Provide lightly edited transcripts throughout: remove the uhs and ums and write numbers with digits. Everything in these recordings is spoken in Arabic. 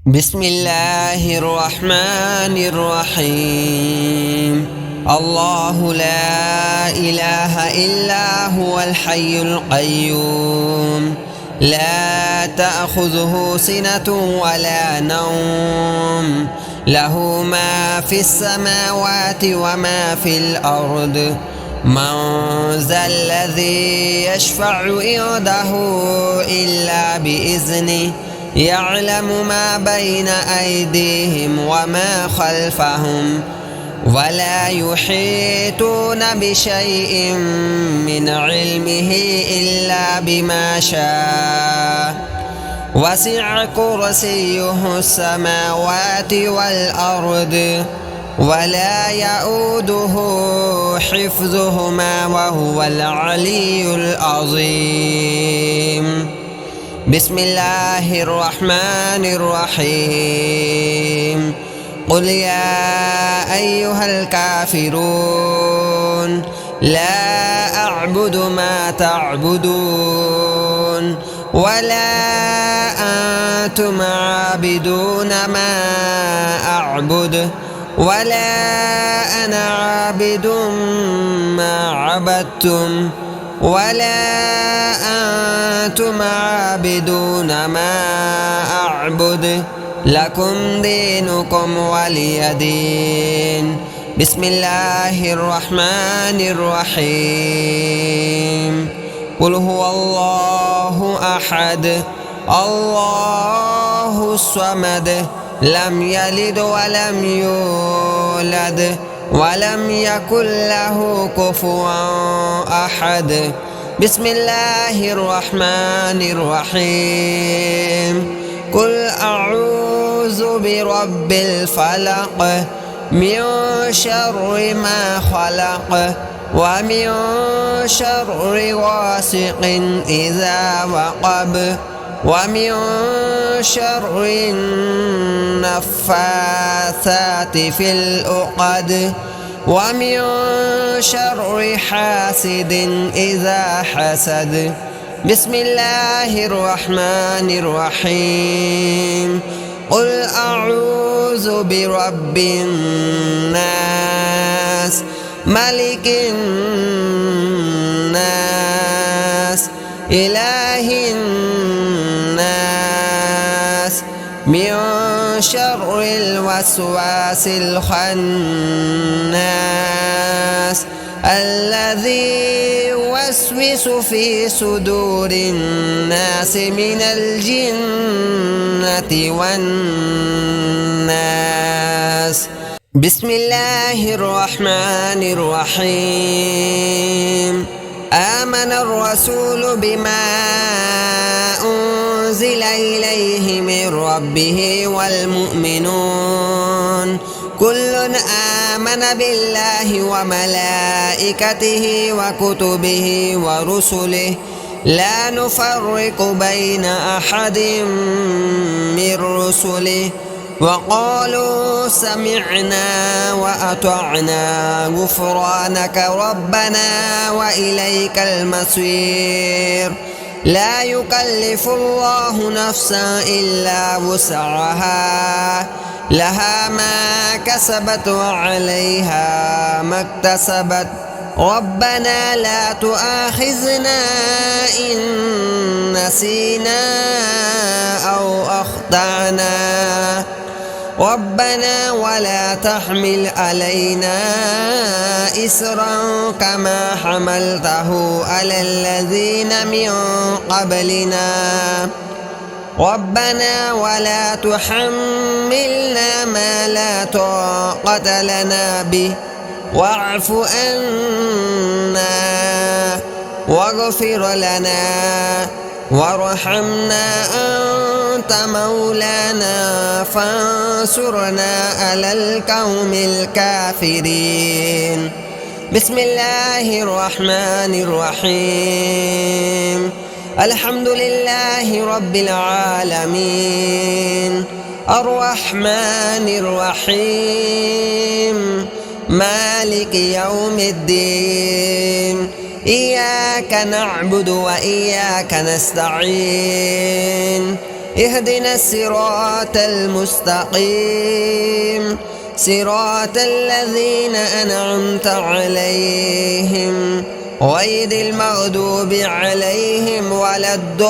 بسم الله الرحمن الرحيم. الله لا إله إلا هو الحي القيوم، لا تأخذه سنة ولا نوم، له ما في السماوات وما في الأرض. من ذا الذي يشفع عنده إلا بإذنه، يعلم ما بين أيديهم وما خلفهم، ولا يحيطون بشيء من علمه إلا بما شاء. وسع كرسيه السماوات والأرض، ولا يؤوده حفظهما وهو العلي العظيم. بسم الله الرحمن الرحيم. قل يا أيها الكافرون لا أعبد ما تعبدون، ولا أنتم عابدون ما أعبد، ولا أنا عابد ما عبدتم، ولا أنتم عابدون ما أعبد، لكم دينكم ولي دين. بسم الله الرحمن الرحيم. قل هو الله أحد، الله الصمد، لم يلد ولم يولد ولم يكن له كفوا أحد. بسم الله الرحمن الرحيم. قل أعوذ برب الفلق، من شر ما خلق، ومن شر غاسق إذا وقب، ومن شر النفاثات في العقد، ومن شر حاسد إذا حسد. بسم الله الرحمن الرحيم. قل أعوذ برب الناس، ملك الناس، إله الناس، من شر الوسواس الخناس، الذي يوسوس في صدور الناس من الجنة والناس. بسم الله الرحمن الرحيم. آمن الرسول بما أنزل إليه من ربه والمؤمنون، كل آمن بالله وملائكته وكتبه ورسله، لا نفرق بين أحد من رسله، وقالوا سمعنا وأطعنا غفرانك ربنا وإليك المصير. لا يكلف الله نفسا إلا وسعها، لها ما كسبت وعليها ما اكتسبت. ربنا لا تؤاخذنا إن نسينا أو أخطأنا، ربنا ولا تحمل علينا إسرا كما حملته على الذين من قبلنا، ربنا ولا تحملنا ما لا طاقة لنا به، واعف عنا واغفر لنا وارحمنا، أنت مولانا فانصرنا على القوم الكافرين. بسم الله الرحمن الرحيم. الحمد لله رب العالمين، الرحمن الرحيم، مالك يوم الدين، إياك نعبد وإياك نستعين، اهدنا الصراط المستقيم صراط الذين أنعمت عليهم غير المغضوب عليهم ولا الضالين.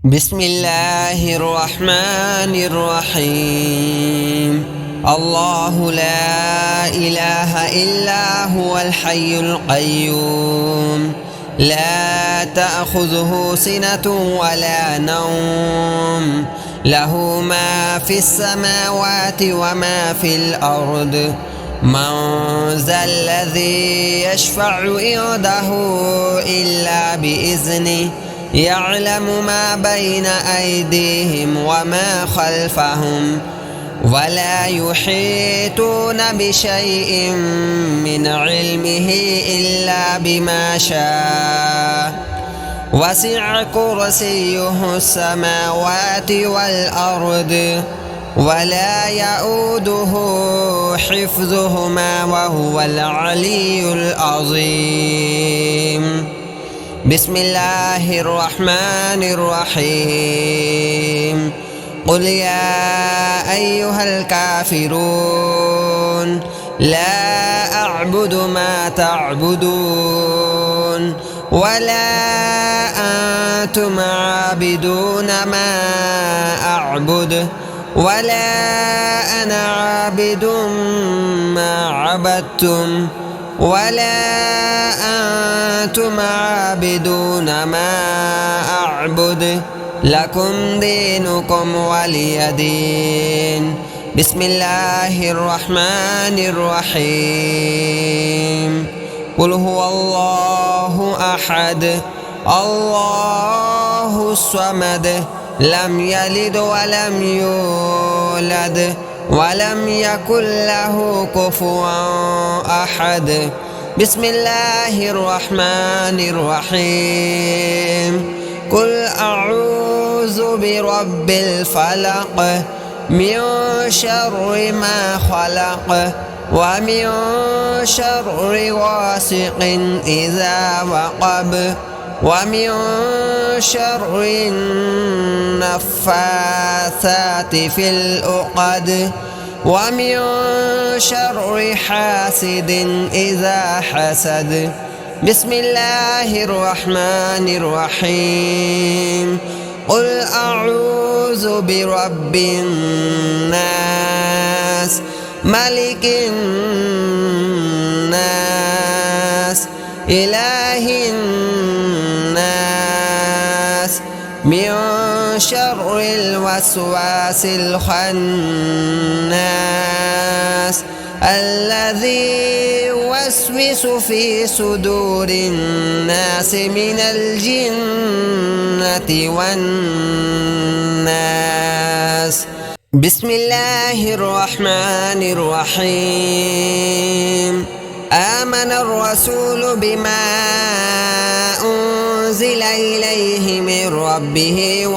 بسم الله الرحمن الرحيم. الله لا إله إلا هو الحي القيوم لا تأخذه سنة ولا نوم له ما في السماوات وما في الأرض من ذا الذي يشفع عنده إلا بإذنه يعلم ما بين أيديهم وما خلفهم ولا يحيطون بشيء من علمه إلا بما شاء وسع كرسيه السماوات والأرض ولا يؤوده حفظهما وهو العلي العظيم. بسم الله الرحمن الرحيم. قل يا أيها الكافرون لا أعبد ما تعبدون ولا أنتم عابدون ما أعبد ولا أنا عابد ما عبدتم ولا أنتم عابدون ما أعبد لكم دينكم ولي دين. بسم الله الرحمن الرحيم. قل هو الله أحد الله الصمد لم يلد ولم يولد ولم يكن له كفوا أحد. بسم الله الرحمن الرحيم. قل أعوذ برب الفلق من شر ما خلق ومن شر غاسق إذا وقب ومن شر النفاثات في العقد ومن شر حاسد إذا حسد. بسم الله الرحمن الرحيم. قل أعوذ برب الناس ملك الناس إله الناس من شر الوسواس الخناس الذي يوسوس في صدور الناس من الجنة والناس. بسم الله الرحمن الرحيم. آمن الرسول بما أنزل إليه من ربه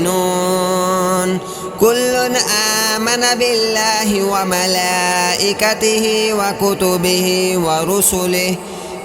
والمؤمنون كل آمن بالله وملائكته وكتبه ورسله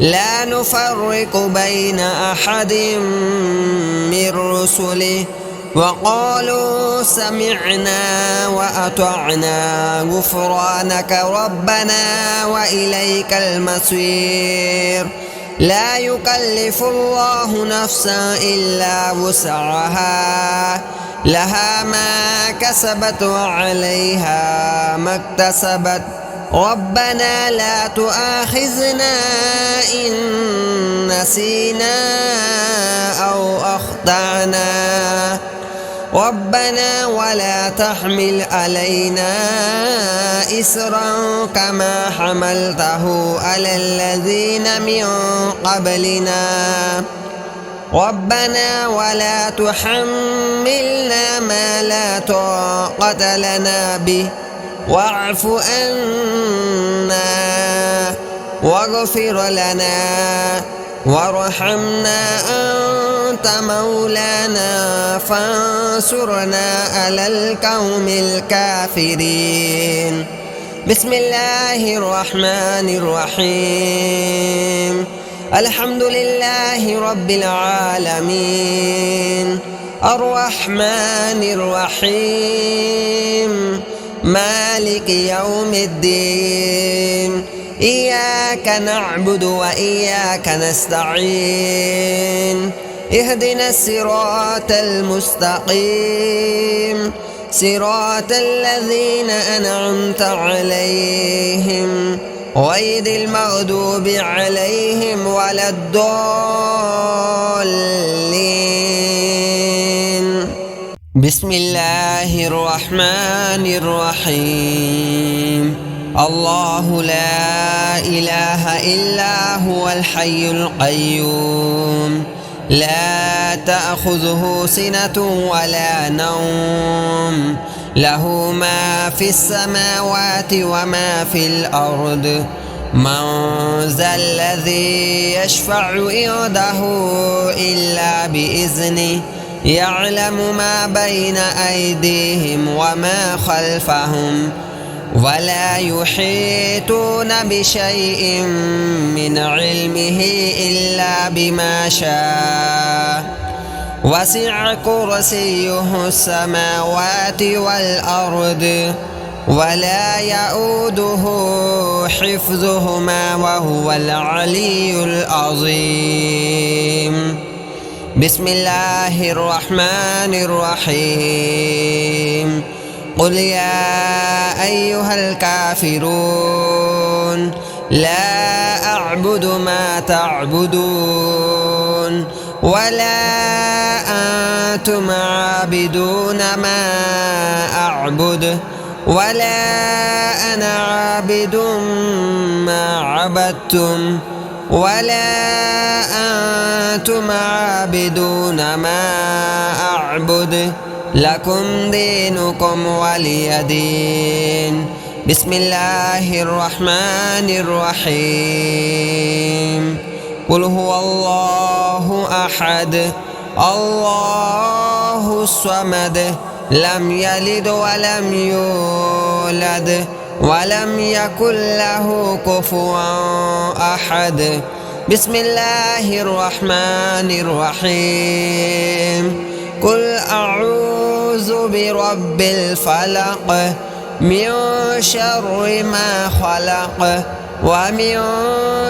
لا نفرق بين أحد من رسله وقالوا سمعنا وأطعنا غفرانك ربنا وإليك المصير. لا يكلف الله نفسا إلا وسعها لها ما كسبت وعليها ما اكتسبت ربنا لا تؤاخذنا إن نسينا أو أخطأنا ربنا ولا تحمل علينا إسرا كما حملته على الذين من قبلنا ربنا ولا تحملنا ما لا طاقة لنا به واعف عنا واغفر لنا وارحمنا أنت مولانا فانصرنا على القوم الكافرين. بسم الله الرحمن الرحيم. الحمد لله رب العالمين الرحمن الرحيم مالك يوم الدين إياك نعبد وإياك نستعين اهدنا الصراط المستقيم صراط الذين أنعمت عليهم غير المغضوب عليهم ولا الضالين. بسم الله الرحمن الرحيم الله لا إله إلا هو الحي القيوم لا تأخذه سنة ولا نوم له ما في السماوات وما في الأرض من ذا الذي يشفع عنده إلا بإذنه يعلم ما بين أيديهم وما خلفهم ولا يحيطون بشيء من علمه إلا بما شاء وسع كرسيه السماوات والأرض ولا يؤوده حفظهما وهو العلي العظيم. بسم الله الرحمن الرحيم قل يا أيها الكافرون لا أعبد ما تعبدون ولا أنتم عابدون ما أعبد ولا أنا عابد ما عبدتم ولا أنتم عابدون ما أعبد لكم دينكم ولي دين. بسم الله الرحمن الرحيم قل هو الله أحد الله الصمد لم يلد ولم يولد ولم يكن له كفوا أحد. بسم الله الرحمن الرحيم قل أعوذ برب الفلق من شر ما خلق ومن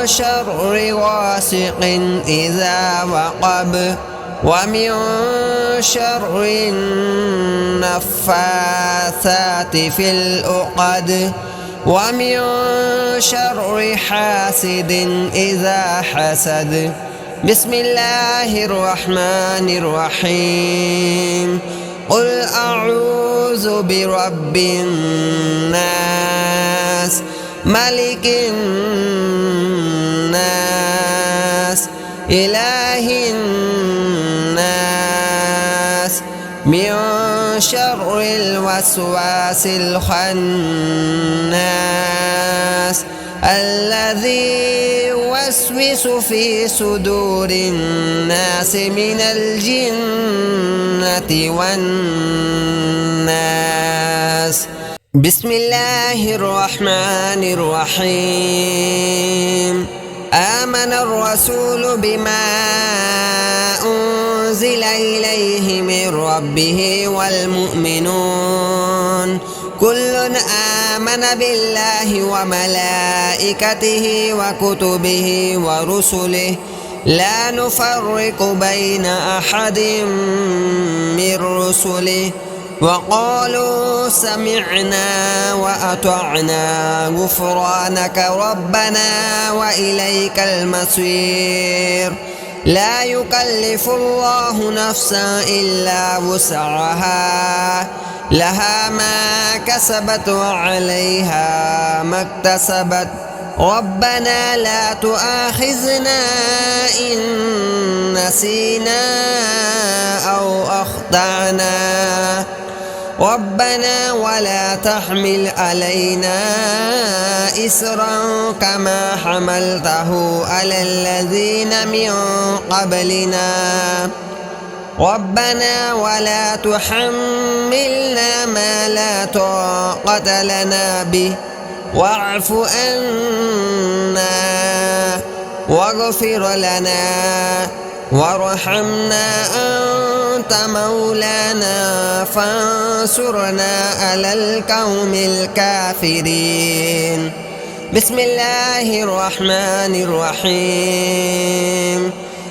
شر غاسق إذا وقب ومن شر النفاثات في العقد ومن شر حاسد إذا حسد. بسم الله الرحمن الرحيم قل أعوذ برب الناس ملك الناس إله الناس من شر الوسواس الخناس الذي يوسوس في صدور الناس من الجنة والناس. بسم الله الرحمن الرحيم آمن الرسول بما أنزل إليه من ربه والمؤمنون كل آمن بالله وملائكته وكتبه ورسله لا نفرق بين أحد من رسله وقالوا سمعنا وأطعنا غفرانك ربنا وإليك المصير. لا يكلف الله نفسا إلا وسعها لها ما كسبت وعليها ما اكتسبت ربنا لا تؤاخذنا إن نسينا أو أخطأنا ربنا ولا تحمل علينا إسرا كما حملته على الذين من قبلنا ربنا ولا تحملنا ما لا طاقة لنا به واعف عنا واغفر لنا وارحمنا أنت مولانا فانصرنا على القوم الكافرين. بسم الله الرحمن الرحيم.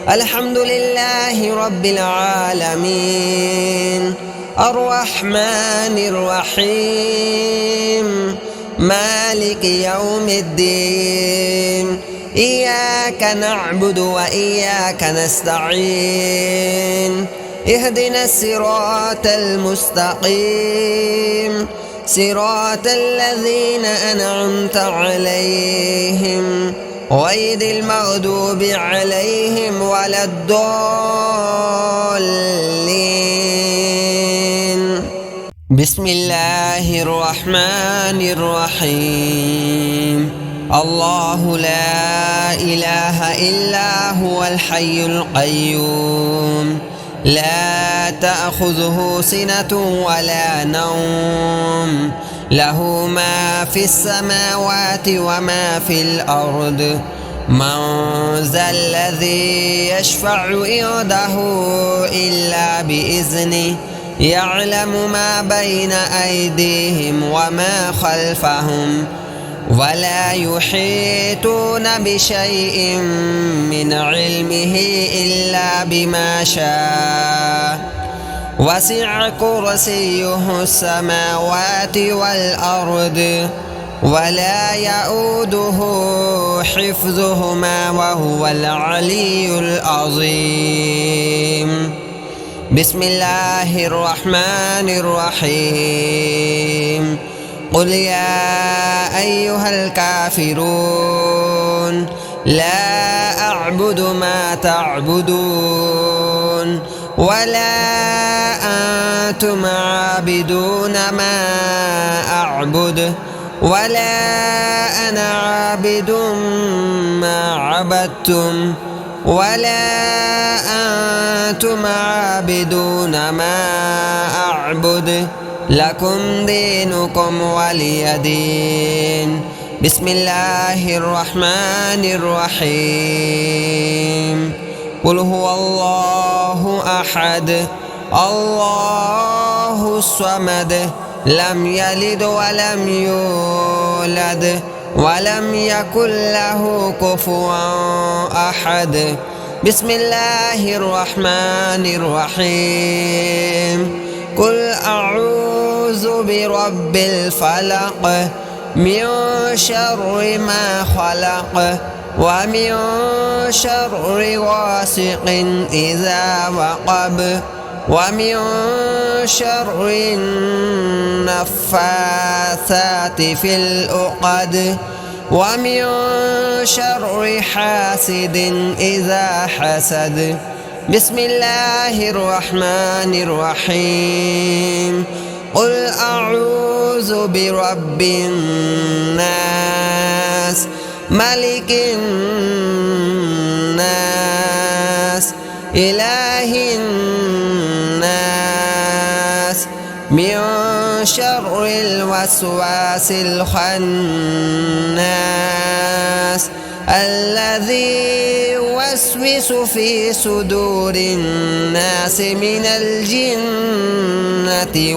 الحمد لله رب العالمين الرحمن الرحيم مالك يوم الدين. إياك نعبد وإياك نستعين. اهدنا الصراط المستقيم صراط الذين أنعمت عليهم غير المغضوب عليهم ولا الضالين. بسم الله الرحمن الرحيم. الله لا إله إلا هو الحي القيوم لا تأخذه سنة ولا نوم له ما في السماوات وما في الأرض. من ذا الذي يشفع عنده إلا بإذنه يعلم ما بين أيديهم وما خلفهم ولا يحيطون بشيء من علمه إلا بما شاء. وسع كرسيه السماوات والأرض ولا يؤوده حفظهما وهو العلي العظيم. بسم الله الرحمن الرحيم. قل يا أيها الكافرون لا أعبد ما تعبدون ولا أنتم عابدون ما أعبد ولا أنا عابد ما عبدتم ولا أنتم عابدون ما أعبد لكم دينكم ولي دين. بسم الله الرحمن الرحيم. قل هو الله أحد الله الصمد لم يلد ولم يولد ولم يكن له كفوا أحد. بسم الله الرحمن الرحيم. قل أعوذ برب الفلق من شر ما خلق ومن شر غاسق إذا وقب ومن شر النفاثات في العقد ومن شر حاسد إذا حسد. بسم الله الرحمن الرحيم. قل أعوذ برب الناس ملك الناس إله الناس من شر الوسواس الخناس الذي يوسوس في صدور الناس من الجنة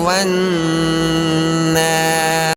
والناس.